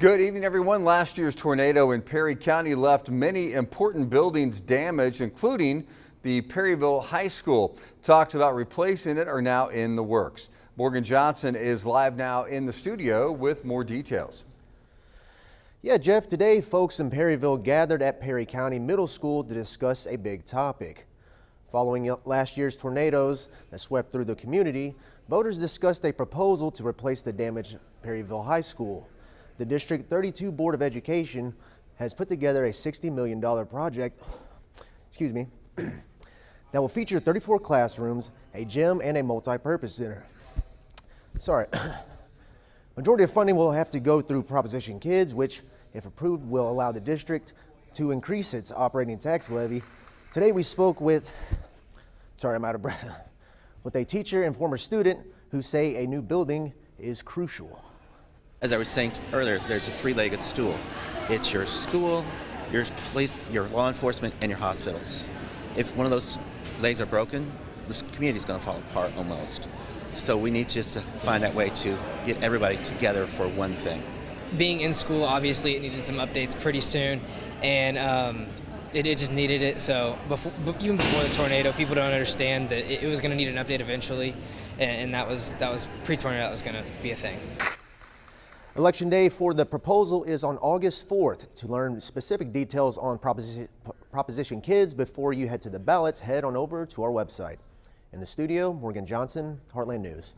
Good evening, everyone. Last year's tornado in Perry County left many important buildings damaged, including the Perryville High School. Talks about replacing it are now in the works. Morgan Johnson is live now in the studio with more details. Yeah, Jeff, today folks in Perryville gathered at Perry County Middle School to discuss a big topic. Following last year's tornadoes that swept through the community, voters discussed a proposal to replace the damaged Perryville High School. The District 32 Board of Education has put together a $60 million project, that will feature 34 classrooms, a gym, and a multi-purpose center. Majority of funding will have to go through Proposition K.I.D.S, which, if approved, will allow the district to increase its operating tax levy. Today we spoke with, I'm out of breath, with a teacher and former student who say a new building is crucial. As I was saying earlier, there's a three-legged stool. It's your school, your police, your law enforcement, and your hospitals. If one of those legs are broken, this community's going to fall apart almost. So we need just to find that way to get everybody together for one thing. Being in school, obviously, it needed some updates pretty soon, and it just needed it. So even before the tornado, people don't understand that it was going to need an update eventually, and that was pre-tornado. That was going to be a thing. Election day for the proposal is on August 4th. To learn specific details on Proposition K.I.D.S before you head to the ballots, head on over to our website. In the studio, Morgan Johnson, Heartland News.